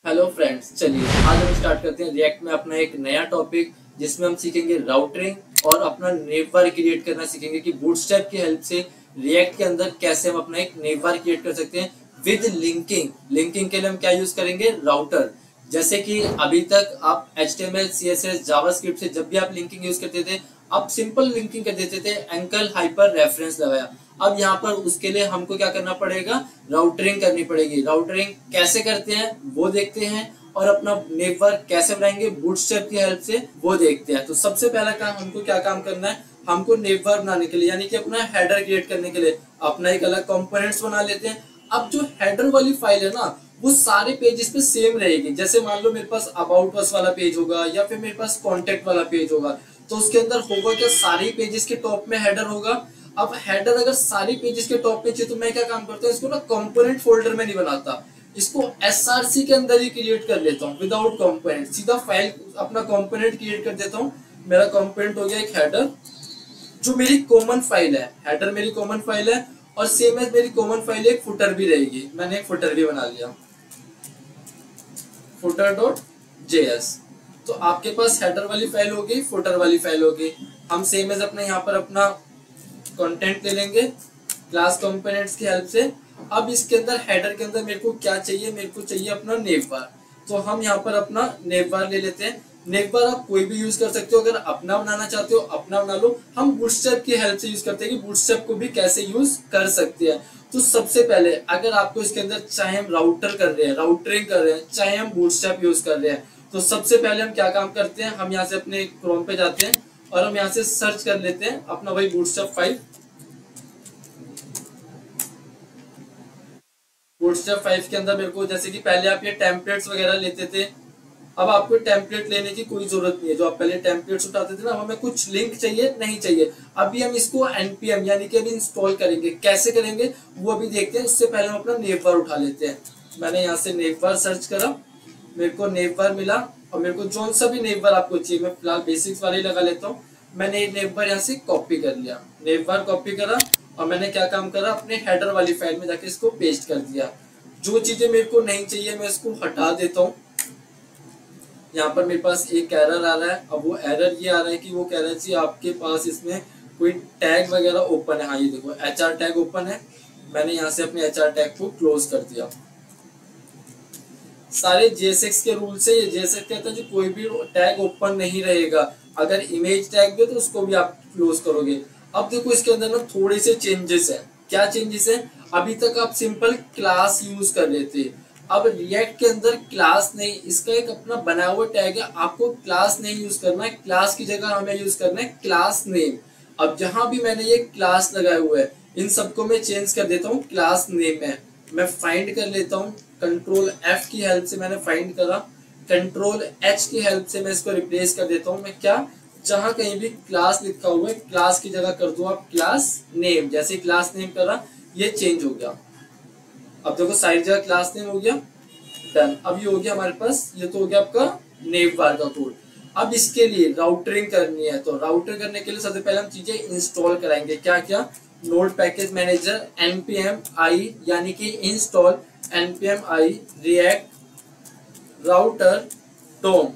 Hello friends, चलिए आज हम स्टार्ट करते हैं रिएक्ट में अपना एक नया टॉपिक जिसमें हम सीखेंगे राउटरिंग और अपना नेटवर्क क्रिएट करना सीखेंगे कि बूटस्ट्रैप की हेल्प से रिएक्ट के अंदर कैसे हम अपना एक नेटवर्क क्रिएट कर सकते हैं विद लिंकिंग। लिंकिंग के लिए हम क्या यूज करेंगे? राउटर। जैसे कि अभी तक आप HTML, CSS, जावास्क्रिप्ट से जब भी आप लिंकिंग यूज करते थे, आप सिंपल लिंकिंग कर देते थे, एंकल हाइपर रेफरेंस लगाया। अब यहाँ पर उसके लिए हमको क्या करना पड़ेगा? राउटरिंग करनी पड़ेगी। राउटरिंग कैसे करते हैं वो देखते हैं और अपना नेटवर्क कैसे बनाएंगे बूटस्ट्रैप की हेल्प से वो देखते हैं। तो सबसे पहला काम हमको क्या काम करना है? हमको नेटवर्क बनाने के लिए यानी कि अपना हेडर क्रिएट करने के लिए अपना एक अलग कंपोनेंट्स बना लेते हैं। अब जो हेडर वाली फाइल है ना, वो सारे पेजेस पे सेम रहेगी। जैसे मान लो मेरे पास अबाउट अस वाला पेज होगा या फिर मेरे पास कॉन्टेक्ट वाला पेज होगा, तो उसके अंदर होगा क्या? सारे पेजेस के टॉप में हेडर होगा। अब हेडर अगर सारी पेजेस के टॉप पे चाहिए तो मैं क्या काम करता हूँ, इसको ना कंपोनेंट फोल्डर में नहीं बनाता, इसको SRC के अंदर ही क्रिएट कर लेता हूँ विदाउट कंपोनेंट। सीधा फाइल अपना कंपोनेंट क्रिएट कर देता हूँ। मेरा कंपोनेंट हो गया एक हेडर जो मेरी कॉमन फाइल है। हेडर मेरी कॉमन फाइल है और सेम एज मेरी कॉमन फाइल एक फुटर भी रहेगी। मैंने एक फुटर भी बना लिया, footer.js। तो आपके पास हेडर वाली फाइल होगी, फुटर वाली फाइल होगी। हम सेम एज अपने यहाँ पर अपना कंटेंट ले लेंगे क्लास कंपोनेंट्स की हेल्प से। अब इसके अंदर हेडर के अंदर मेरे को क्या चाहिए? मेरे को चाहिए अपना नेमबार। तो हम यहाँ पर अपना नेमबार ले लेते हैं। नेमबार आप कोई भी यूज कर सकते हो, अगर अपना बनाना चाहते हो अपना बना लो। हम बूटस्ट्रैप की हेल्प से यूज करते हैं कि बूटस्ट्रैप को भी कैसे यूज कर सकते हैं। तो सबसे पहले अगर आपको इसके अंदर चाहे हम राउटर कर रहे हैं, राउटरिंग कर रहे हैं, चाहे हम बूटस्ट्रैप यूज कर रहे हैं, तो सबसे पहले हम क्या काम करते हैं? हम यहाँ से अपने क्रोम पे जाते हैं और हम यहाँ से सर्च कर लेते हैं अपना वही बूटस्ट्रैप फाइल। बूटस्ट्रैप 5 के अंदर मेरे को, जैसे कि पहले आप ये टेम्पलेट्स वगैरह लेते थे, अब आपको टेम्पलेट लेने की कोई जरूरत नहीं है। जो आप पहले टेम्पलेट्स उठाते थे ना, हमें कुछ लिंक चाहिए नहीं चाहिए। अभी हम इसको npm यानी कि अभी इंस्टॉल करेंगे। कैसे करेंगे वो अभी देखते हैं। उससे पहले हम अपना नेमबार उठा लेते हैं। मैंने यहाँ से नेमबार सर्च करा, मेरे को नेमबार मिला और मेरे को जो सा भी नेमबार आपको चाहिए, मैं फिलहाल बेसिक्स वाले लगा लेता हूँ। मैंने नेमबार यहाँ से कॉपी कर लिया, नेमबार कॉपी करा और मैंने क्या काम करा? अपने हेडर वाली फाइल में जाके इसको पेस्ट कर दिया। जो चीजें मेरे को नहीं चाहिए मैं इसको हटा देता हूँ। यहाँ पर मेरे पास एक एरर आ रहा है। अब वो एरर ये आ रहा है कि वो कह रहा है जी आपके पास इसमें कोई टैग वगैरह ओपन है। हाँ ये देखो HR टैग ओपन है। मैंने यहाँ से अपने HR टैग को क्लोज कर दिया। सारे JSX के रूल से ये JSX कहता है जो कोई भी टैग ओपन नहीं रहेगा। अगर इमेज टैग भी तो उसको भी आप क्लोज करोगे। अब देखो इसके अंदर ना थोड़े से चेंजेस है। क्या चेंजेस है? अभी तक आप सिंपल क्लास यूज कर लेते, अब रिएक्ट के अंदर क्लास नहीं, इसका एक अपना बना हुआ टैग है। आपको क्लास नहीं यूज करना है, क्लास की जगह हमें यूज करना है क्लास नेम। अब जहां भी मैंने ये क्लास लगाया हुआ है इन सबको मैं चेंज कर देता हूँ क्लास नेम में। मैं फाइंड कर लेता हूँ, कंट्रोल F की हेल्प से मैंने फाइंड करा, कंट्रोल H की हेल्प से मैं इसको रिप्लेस कर देता हूँ। मैं क्या, जहां कहीं भी क्लास लिखा हुआ है क्लास की जगह कर दो आप क्लास नेम। जैसे क्लास नेम करा ये चेंज हो गया। अब देखो सारी जगह क्लास नेम हो गया, डन। अब ये हो गया हमारे पास, ये तो हो गया आपका नेमबार का कोड। अब इसके लिए राउटरिंग करनी है, तो राउटर करने के लिए सबसे पहले हम चीजें इंस्टॉल कराएंगे। क्या क्या? नोड पैकेज मैनेजर npm-i यानी कि install npm-i react router DOM।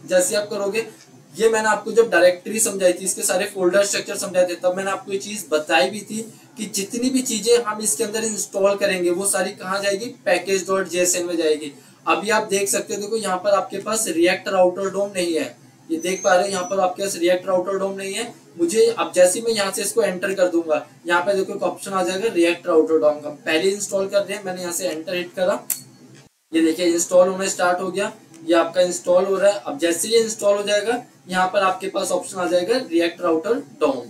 जैसे आप करोगे, ये मैंने आपको जब डायरेक्टरी समझाई थी, इसके सारे फोल्डर स्ट्रक्चर समझाए थे, तब मैंने आपको ये चीज बताई भी थी कि जितनी भी चीजें हम इसके अंदर इंस्टॉल करेंगे वो सारी कहाँ जाएगी? package.jsn में जाएगी। अभी आप देख सकते हो, देखो यहाँ पर आपके पास रिएक्ट राउटर डोम नहीं है, ये देख पा रहे हो, यहाँ पर आपके पास रिएक्ट राउटर डोम नहीं है। मुझे अब जैसे मैं यहाँ से इसको एंटर कर दूंगा, यहाँ पे देखो एक ऑप्शन आ जाएगा रिएक्ट राउटर डोम का। पहले इंस्टॉल कर रहे हैं, मैंने यहाँ से एंटर हिट करा, ये देखिए इंस्टॉल होना स्टार्ट हो गया। ये आपका इंस्टॉल हो रहा है। अब जैसे ये इंस्टॉल हो जाएगा, यहाँ पर आपके पास ऑप्शन आ जाएगा रिएक्ट राउटर डोम।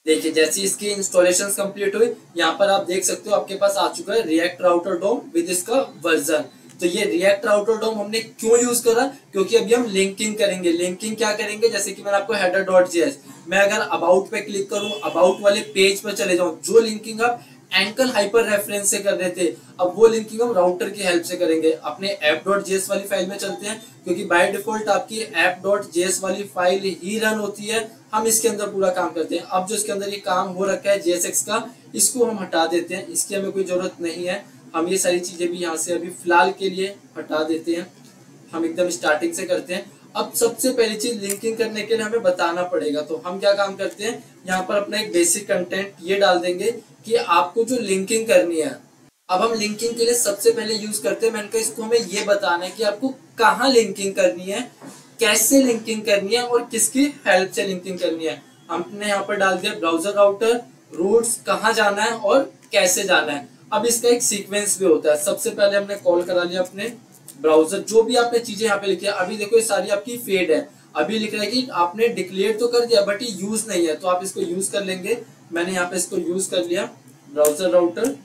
देखिए जैसे इसकी इंस्टॉलेशन कंप्लीट हुई, यहाँ पर आप देख सकते हो आपके पास आ चुका है रिएक्ट राउटर डोम विद इसका वर्जन। तो ये रिएक्ट राउटर डोम हमने क्यों यूज करा? क्योंकि अभी हम लिंकिंग करेंगे। लिंकिंग क्या करेंगे? जैसे कि मैंने आपको header.js, मैं अगर अबाउट पे क्लिक करूं, अबाउट वाले पेज पर चले जाऊं, जो लिंकिंग आप एंकल हाइपर रेफरेंस से कर रहे थे, अब वो लिंकिंग हम राउटर की हेल्प से करेंगे। अपने app.js वाली फाइल में चलते हैं, क्योंकि बाय डिफॉल्ट आपकी app.js वाली फाइल ही रन होती है, हम इसके अंदर पूरा काम करते हैं। अब जो इसके अंदर ये काम हो रखा है JSX का, इसको हम हटा देते हैं, इसकी हमें कोई जरूरत नहीं है। हम ये सारी चीजें भी यहाँ से अभी फिलहाल के लिए हटा देते हैं। हम एकदम स्टार्टिंग से करते हैं। अब सबसे पहली चीज लिंकिंग करने के लिए हमें बताना पड़ेगा, तो हम क्या काम करते हैं, यहाँ पर अपना एक बेसिक कंटेंट ये डाल देंगे कि आपको जो लिंकिंग करनी है। अब हम लिंकिंग के लिए सबसे पहले यूज करते हैं, मैंने कहा इसको हमें ये बताना है कि आपको कहाँ लिंकिंग करनी है, कैसे लिंकिंग करनी है और किसकी हेल्प से लिंकिंग करनी है। हमने यहाँ पर डाल दिया ब्राउजर राउटर, रूट्स, कहाँ जाना है और कैसे जाना है। अब इसका एक सीक्वेंस भी होता है। सबसे पहले हमने कॉल करा लिया अपने ब्राउजर, जो भी आपने चीजें यहाँ पे लिखी है, अभी देखो ये सारी आपकी फेड है। अभी लिख रहा है कि आपने डिक्लेयर तो कर दिया बट ये यूज नहीं है, तो आप इसको यूज कर लेंगे। मैंने यहाँ पे इसको यूज कर लिया ब्राउजर राउटर।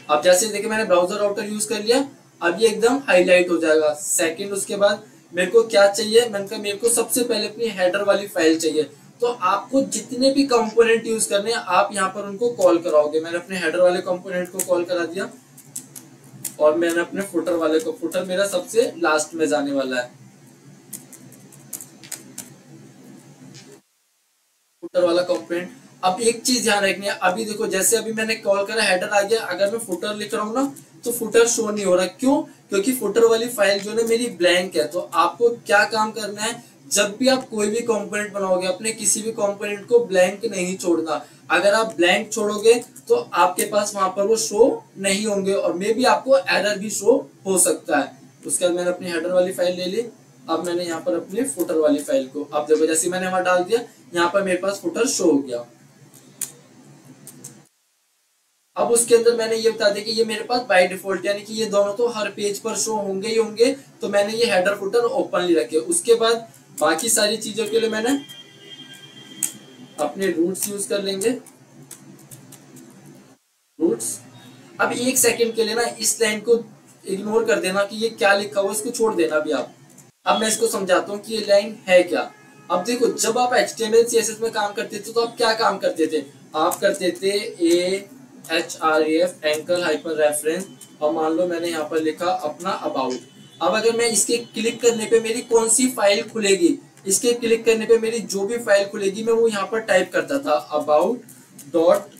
अब जैसे देखिए मैंने ब्राउजर राउटर यूज कर लिया, अब ये एकदम हाईलाइट हो जाएगा। सेकंड उसके बाद मेरे को क्या चाहिए, मैंने कहा मेरे को सबसे पहले अपनी हेडर वाली फाइल चाहिए। तो आपको जितने भी कंपोनेंट यूज करने हैं आप यहाँ पर उनको कॉल कराओगे। मैंने अपने हेडर वाले कंपोनेंट को कॉल करा दिया और मैंने अपने फुटर वाले को, फुटर मेरा सबसे लास्ट में जाने वाला है, फुटर वाला कंपोनेंट। अब एक चीज ध्यान रखनी है, अभी देखो जैसे अभी मैंने कॉल करा हेडर आ गया, अगर मैं फुटर लिख रहा हूँ ना तो फुटर शो नहीं हो रहा। क्यों? क्योंकि फुटर वाली फाइल जो है मेरी ब्लैंक है। तो आपको क्या काम करना है, जब भी आप कोई भी कंपोनेंट बनाओगे अपने किसी भी कंपोनेंट को ब्लैंक नहीं छोड़ना। अगर आप ब्लैंक छोड़ोगे तो आपके पास वहां पर वो शो नहीं होंगे और मे बी आपको एरर भी शो हो सकता है। उसके बाद मैंने अपनी हेडर वाली फाइल ले ली। अब मैंने यहाँ पर अपनी फुटर वाली फाइल को, अब देखो जैसे मैंने वहां डाल दिया, यहाँ पर मेरे पास फुटर शो हो गया। अब उसके अंदर मैंने ये बता दिया कि ये मेरे पास बाय डिफॉल्ट, यानी कि ये दोनों तो हर पेज पर शो होंगे ही होंगे, तो मैंने ये हेडर फुटर ओपनली रखे। उसके बाद बाकी सारी चीजों के लिए मैंने अपने रूट्स यूज कर लेंगे। रूट्स, अब एक सेकंड के लिए ना इस लाइन को इग्नोर कर देना कि ये क्या लिखा हुआ, इसको छोड़ देना भी आप। अब मैं इसको समझाता हूँ कि ये लाइन है क्या। अब देखो जब आप HTML CSS में काम करते थे तो आप क्या काम करते थे, आप करते थे AHREF एंकर हाइपर रेफरेंस, और मान लो मैंने यहाँ पर लिखा अपना अबाउट। अब अगर मैं इसके क्लिक करने पे मेरी कौन सी फाइल खुलेगी, इसके क्लिक करने पे मेरी जो भी फाइल खुलेगी मैं वो यहाँ पर टाइप करता था about.html।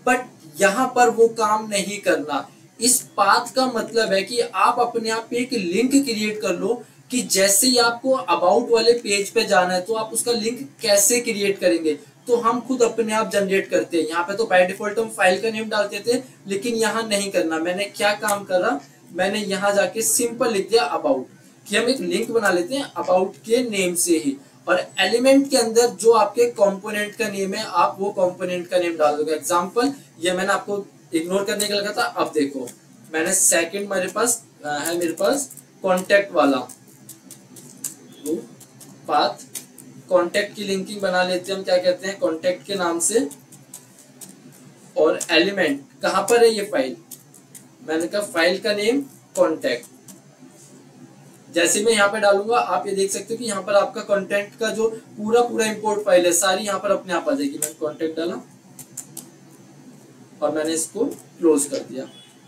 बट यहाँ पर वो काम नहीं करना। इस बात का मतलब है कि आप अपने आप एक लिंक क्रिएट कर लो कि जैसे ही आपको अबाउट वाले पेज पे जाना है तो आप उसका लिंक कैसे क्रिएट करेंगे। तो हम खुद अपने आप जनरेट करते हैं। यहाँ पे तो बाय डिफॉल्ट हम फाइल का नेम डालते थे, लेकिन यहाँ नहीं करना। मैंने क्या काम करा, मैंने यहाँ जाके सिंपल लिख दिया अबाउट, कि हम एक लिंक बना लेते हैं अबाउट के नेम से ही, और एलिमेंट के अंदर जो आपके कंपोनेंट का नेम है आप वो कंपोनेंट का नेम डाल दोगे। एग्जांपल ये मैंने आपको इग्नोर करने का लगा था। अब देखो मैंने सेकंड मेरे पास है, मेरे पास कॉन्टेक्ट वाला पाथ, कॉन्टेक्ट की लिंकिंग बना लेते हैं हम, क्या कहते हैं कॉन्टेक्ट के नाम से। और एलिमेंट कहां पर है ये फाइल, मैंने कहा फाइल का नेम कॉन्टेक्ट। जैसे मैं यहाँ पे डालूंगा आप ये देख सकते हो कि यहाँ पर आपका कंटेंट का जो पूरा पूरा इंपोर्ट फाइल है सारी यहाँ पर अपने आप आ जाएगी। मैंने कॉन्टेक्ट डाला और मैंने इसको क्लोज कर दिया।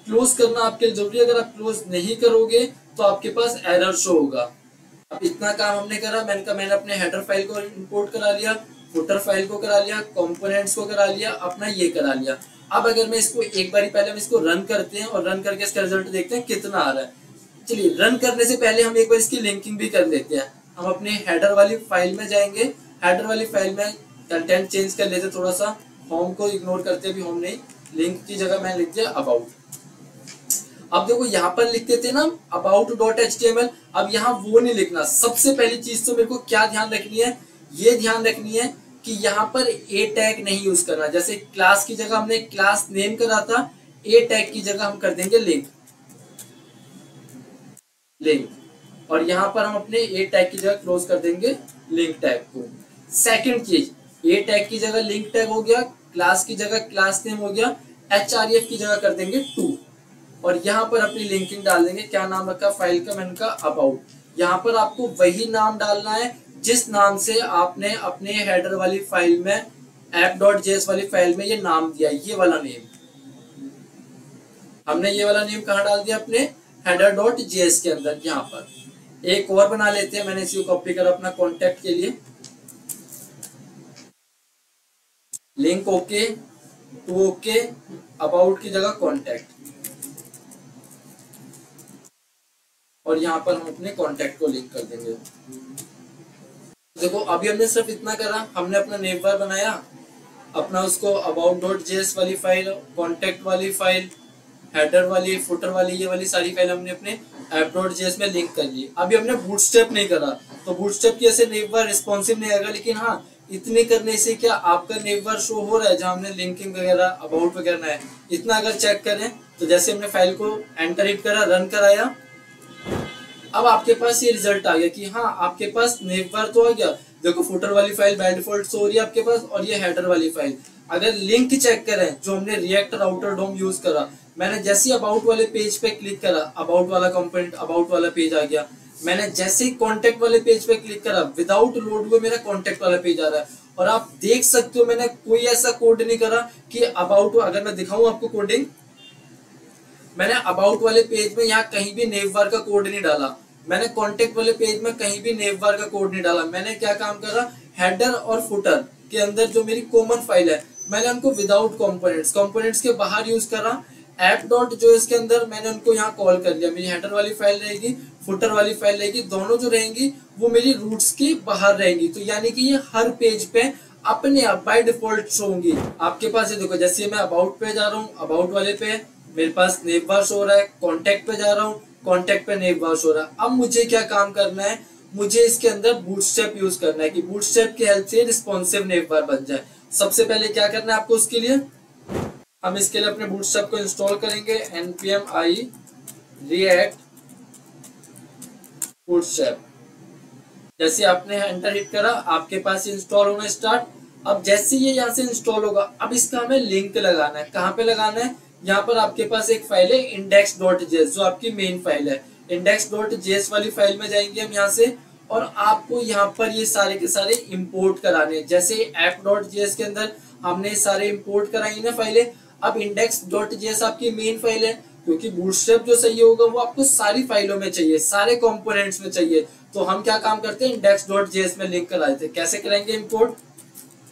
क्लोज करना आपके लिए जरूरी है, अगर आप क्लोज नहीं करोगे तो आपके पास एरर शो होगा। अब इतना काम हमने करा। मैंने अपने हेडर फाइल को इंपोर्ट करा लिया, फुटर फाइल को करा लिया, कंपोनेंट्स को करा लिया, अपना ये करा लिया। अब अगर मैं इसको एक बारी पहले हम इसको रन करते हैं और रन करके इसका रिजल्ट देखते हैं कितना आ रहा है। चलिए रन करने से पहले हम एक बार इसकी लिंकिंग भी कर लेते हैं। हम अपने हेडर वाली फाइल में जाएंगे, हेडर वाली फाइल में कंटेंट चेंज कर लेते, थोड़ा सा होम को इग्नोर करते, भी होम नहीं, लिंक की जगह मैंने लिख दिया अबाउट। अब देखो यहाँ पर लिखते थे ना about.html, अब यहाँ वो नहीं लिखना। सबसे पहली चीज तो मेरे को क्या ध्यान रखनी है, ये ध्यान रखनी है कि यहाँ पर ए टैग नहीं यूज करना। जैसे क्लास की जगह हमने क्लास नेम करा था, ए टैग की जगह हम कर देंगे लिंक। और यहाँ पर हम अपने ए टैग की जगह क्लोज कर देंगे लिंक टैग को। सेकंड चीज, ए टैग की जगह लिंक टैग हो गया, क्लास की जगह क्लास नेम हो गया, href की जगह कर देंगे 2, और यहाँ पर अपनी लिंकिंग डाल देंगे। क्या नाम रखा फाइल का, मैंने कहा अबाउट। यहाँ पर आपको वही नाम डालना है जिस नाम से आपने अपने हेडर वाली फाइल में app.js वाली फाइल में ये नाम दिया, ये वाला नेम। हमने ये वाला नेम कहाँ डाल दिया, अपने header.js के अंदर। यहाँ पर एक और बना लेते हैं, मैंने इसी को कॉपी करा अपना कॉन्टेक्ट के लिए, link okay, to okay, about की जगह कॉन्टैक्ट, और यहाँ पर हम अपने कॉन्टैक्ट को लिंक कर देंगे। देखो अभी हमने सिर्फ इतना करा, हमने अपना नेम बार बनाया, अपना उसको अबाउट डॉट जेएस वाली फाइल, कॉन्टैक्ट वाली फाइल, हेडर वाली, फुटर वाली, ये वाली सारी फाइल हमने अपने ऐप डॉट जेएस में लिंक कर ली। अभी हमने बूटस्ट्रैप नहीं करा, तो बूटस्ट्रैप की ऐसे नेम बार रिस्पॉन्सिव नहीं आएगा, लेकिन हाँ इतने करने से क्या आपका नेम बार शो हो रहा है जहाँ हमने लिंकिंग वगैरह अबाउट वगैरह है, इतना अगर चेक करें तो जैसे हमने फाइल को एंटर हिट करा, रन कराया, अब आपके पास ये रिजल्ट आ गया कि हाँ आपके पास नेम बार तो आ गया। देखो फुटर वाली फाइल बाय डिफॉल्ट शो हो रही है आपके पास, और ये हेडर वाली फाइल। अगर लिंक चेक करें जो हमने रिएक्ट राउटर डोम यूज करा, मैंने जैसे अबाउट वाले पेज पे क्लिक करा, अबाउट वाला कंपोनेंट अबाउट वाला पेज आ गया। मैंने जैसे ही कॉन्टेक्ट वाले पेज पे क्लिक करा, विदाउट लोड हुए मेरा कॉन्टेक्ट वाला पेज आ रहा है। और आप देख सकते हो मैंने कोई ऐसा कोड नहीं करा कि अबाउट, अगर मैं दिखाऊं आपको कोडिंग, मैंने अबाउट वाले पेज में यहाँ कहीं भी नेम बार का कोड नहीं डाला, मैंने कॉन्टेक्ट वाले पेज में कहीं भी नेम बार का कोड नहीं डाला। मैंने क्या काम करा, हेडर और फुटर के अंदर जो मेरी कॉमन फाइल है, मैंने उनको विदाउट कंपोनेंट्स के बाहर यूज करा। ऐप डॉट जो इसके अंदर मैंने उनको यहाँ कॉल कर लिया, मेरी हेडर वाली फाइल रहेगी, फुटर वाली फाइल रहेगी, दोनों जो रहेंगी वो मेरी रूट्स के बाहर रहेंगी। तो यानी कि ये हर पेज पे अपने आप बाय डिफॉल्ट शो होंगी। आपके पास ये देखो, जैसे मैं अबाउट पे जा रहा हूँ, अबाउट वाले पे मेरे पास नेम बार शो हो रहा है, कॉन्टेक्ट पे जा रहा हूँ, कॉन्टेक्ट पे नेम बार शो हो रहा है। अब मुझे क्या काम करना है, मुझे इसके अंदर बूटस्ट्रैप यूज करना है कि बूटस्ट्रैप की हेल्प से रिस्पॉन्सिव नेम बार बन जाए। सबसे पहले क्या करना है आपको, उसके लिए हम इसके लिए अपने बूटस्ट्रैप को इंस्टॉल करेंगे, npm i react बूटस्ट्रैप। जैसे आपने एंटर हिट करा, आपके पास इंस्टॉल होना स्टार्ट। अब जैसे ये यहाँ से इंस्टॉल होगा, अब इसका हमें लिंक लगाना है। कहाँ पे लगाना है, यहाँ पर आपके पास एक फाइल है index.js, जो आपकी मेन फाइल है। index.js वाली फाइल में जाएंगे हम यहाँ से, और आपको यहाँ पर ये सारे के सारे इंपोर्ट कराने हैं। जैसे app.js के अंदर हमने सारे इंपोर्ट कराई ना फाइलें, अब index.js आपकी मेन फाइल है, क्योंकि बूटस्ट्रैप जो सही होगा वो आपको सारी फाइलों में चाहिए, सारे कंपोनेंट्स में चाहिए। तो हम क्या काम करते हैं, index.js में लिंक करा देते हैं। कैसे करेंगे,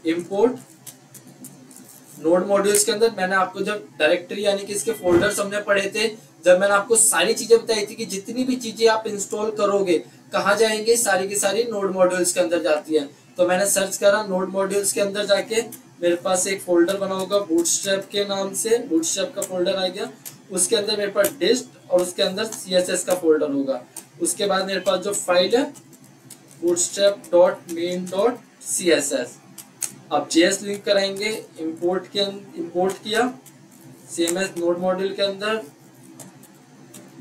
इंपोर्ट नोड मॉड्यूल्स के अंदर। मैंने आपको जब डायरेक्टरी यानी कि इसके फोल्डर्स हमने पढ़े थे, जब मैंने आपको सारी चीजें बताई थी कि जितनी भी चीजें आप इंस्टॉल करोगे कहाँ जाएंगे, सारी की सारी नोड मॉड्यूल्स के अंदर जाती है। तो मैंने सर्च करा नोड मॉड्यूल्स के अंदर जाके, मेरे पास एक फोल्डर बना होगा बूटस्ट्रैप के नाम से, बूटस्ट्रैप का फोल्डर आ गया। उसके अंदर मेरे पास डिस्ट और उसके अंदर CSS का फोल्डर होगा। उसके बाद मेरे पास जो फाइल है bootstrap.main.css, अब JS लिंक कराएंगे, इंपोर्ट किया सेम एज नोड मॉड्यूल के अंदर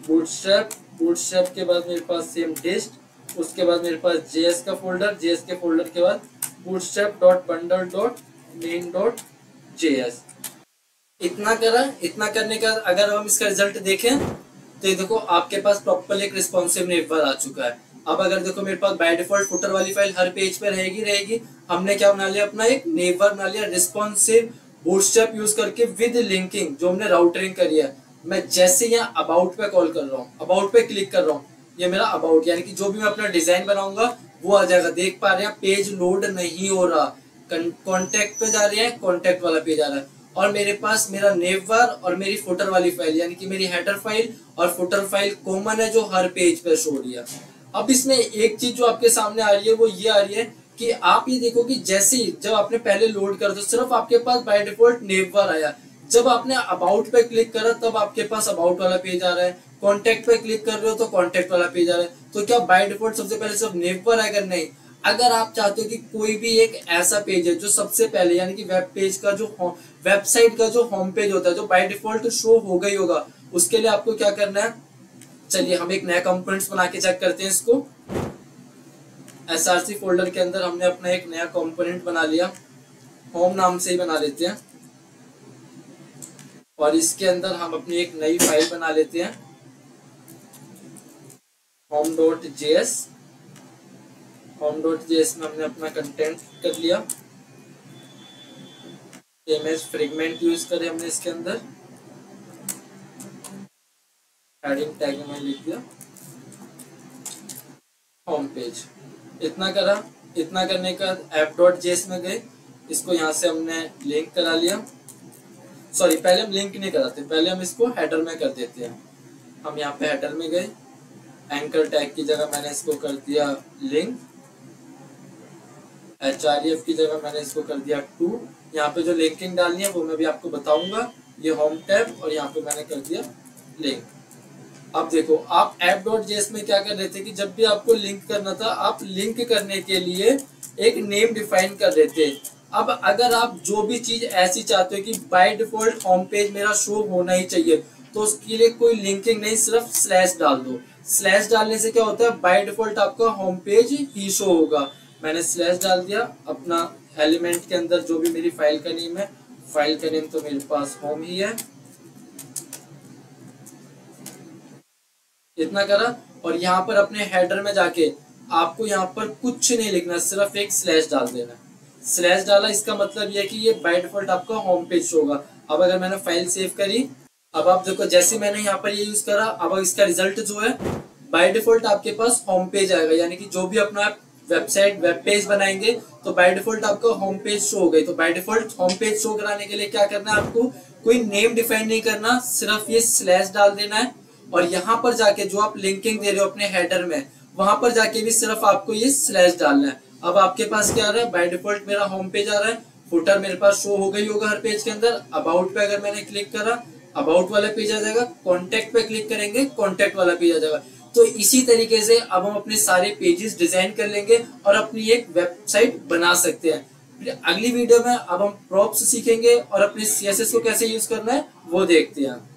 बूटस्ट्रैप के बाद मेरे पास सेम डिस्ट, उसके बाद मेरे पास JS का फोल्डर, JS के फोल्डर के बाद bootstrap.bundle.main.js। इतना करा, इतना करने का अगर हम इसका रिजल्ट देखें तो ये देखो आपके पास प्रॉपर एक रिस्पॉन्सिव नेम बार आ चुका है। अब अगर देखो मेरे पास बाय डिफॉल्ट फुटर वाली फाइल हर पेज पे रहेगी, हमने क्या बना लिया, अपना एक नेम बार बना लिया रिस्पॉन्सिव बूटस्ट्रैप यूज करके विद लिंकिंग, जो हमने राउटरिंग करी है। मैं जैसे यहाँ अबाउट पे कॉल कर रहा हूँ, अबाउट पे क्लिक कर रहा हूँ, ये मेरा अबाउट यानी कि जो भी मैं अपना डिजाइन बनाऊंगा वो आ जाएगा। देख पा रहे हैं पेज लोड नहीं हो रहा, कॉन्टेक्ट पे जा रहे हैं, कॉन्टेक्ट वाला पेज आ रहा है, और मेरे पास मेरा नेम बार और मेरी फुटर वाली फाइल यानी कि मेरी हेडर फाइल और फुटर फाइल कॉमन है जो हर पेज पे शो हो रही है। अब इसमें एक चीज जो आपके सामने आ रही है वो ये आ रही है कि आप ये देखो कि जैसे जब आपने पहले लोड कर दो सिर्फ आपके पास बाय डिफॉल्ट नेम बार आया, जब आपने अबाउट पे क्लिक करा तब आपके पास अबाउट वाला पेज आ रहा है, कॉन्टेक्ट पे क्लिक कर रहे हो तो कॉन्टेक्ट वाला पेज आ रहा है। तो क्या बाय डिफॉल्ट सबसे पहले सिर्फ नेम बार आएगा? नहीं। अगर आप चाहते हो कि कोई भी एक ऐसा पेज है जो सबसे पहले यानी कि वेब पेज का जो वेबसाइट का जो होम पेज होता है जो बाय डिफॉल्ट शो हो गई होगा, उसके लिए आपको क्या करना है, चलिए हम एक नया कंपोनेंट्स बना के चेक करते हैं इसको। src फोल्डर के अंदर हमने अपना एक नया कंपोनेंट बना लिया, होम नाम से ही बना लेते हैं, और इसके अंदर हम अपनी एक नई फाइल बना लेते हैं home.js। home.js में हमने अपना कंटेंट कर लिया, इमेज फ्रेगमेंट यूज करें हमने इसके अंदर, हेडिंग टैग में लिख दिया होम पेज। इतना करा, इतना करने का ऐप.js में गए, इसको यहाँ से हमने लिंक करा लिया, सॉरी पहले हम लिंक नहीं कराते, पहले हम इसको हेडर में कर देते हैं। हम यहाँ पे हेडर में गए, एंकर टैग की जगह मैंने इसको कर दिया लिंक, href की जगह मैंने इसको कर दिया टू। यहाँ पे जो लिंकिंग डालनी है वो मैं भी आपको बताऊंगा। ये होम टैब और यहाँ पे मैंने कर दिया लिंक। अब देखो आप app.js में क्या कर रहे थे कि जब भी आपको लिंक करना था, आप लिंक करने के लिए एक नेम डिफाइन कर रहे थे। अब अगर आप जो भी चीज ऐसी चाहते हो कि बाय डिफॉल्ट होम पेज मेरा शो होना ही चाहिए, तो उसके लिए कोई लिंकिंग नहीं, सिर्फ स्लैश डाल दो। स्लैश डालने से क्या होता है, बाय डिफॉल्ट आपका होम पेज ही शो होगा। मैंने स्लैश डाल दिया, अपना एलिमेंट के अंदर जो भी मेरी फाइल का नेम है, फाइल का नेम तो मेरे पास होम ही है, इतना करा। और यहाँ पर अपने हेडर में जाके आपको यहाँ पर कुछ नहीं लिखना, सिर्फ एक स्लैश डाल देना। स्लैश डाला, इसका मतलब यह है कि ये बाय डिफॉल्ट आपका होम पेज होगा। अब अगर मैंने फाइल सेव करी, अब आप देखो जैसे मैंने यहाँ पर ये यूज करा, अब इसका रिजल्ट जो है बाय डिफॉल्ट आपके पास होम पेज आएगा। यानी कि जो भी अपना वेबसाइट वेब पेज बनाएंगे तो बाय डिफॉल्ट आपका होम पेज शो हो गई। तो by default home page show कराने के लिए क्या करना है, आपको कोई नेम डिफाइन नहीं करना, सिर्फ ये स्लैश डाल देना है। और यहाँ पर जाके जो आप लिंकिंग दे रहे हो अपने हेडर में, वहां पर जाके भी सिर्फ आपको ये स्लैश डालना है। अब आपके पास क्या आ रहा है, बाय डिफॉल्ट मेरा होम पेज आ रहा है, फुटर मेरे पास शो हो गई होगा हर पेज के अंदर। अबाउट पे अगर मैंने क्लिक करा, अबाउट वाला पेज आ जाएगा। कॉन्टेक्ट पे क्लिक करेंगे, कॉन्टेक्ट वाला पेज आ जाएगा। तो इसी तरीके से अब हम अपने सारे पेजेस डिजाइन कर लेंगे और अपनी एक वेबसाइट बना सकते हैं। अगली वीडियो में अब हम प्रॉप्स सीखेंगे और अपने CSS को कैसे यूज करना है वो देखते हैं।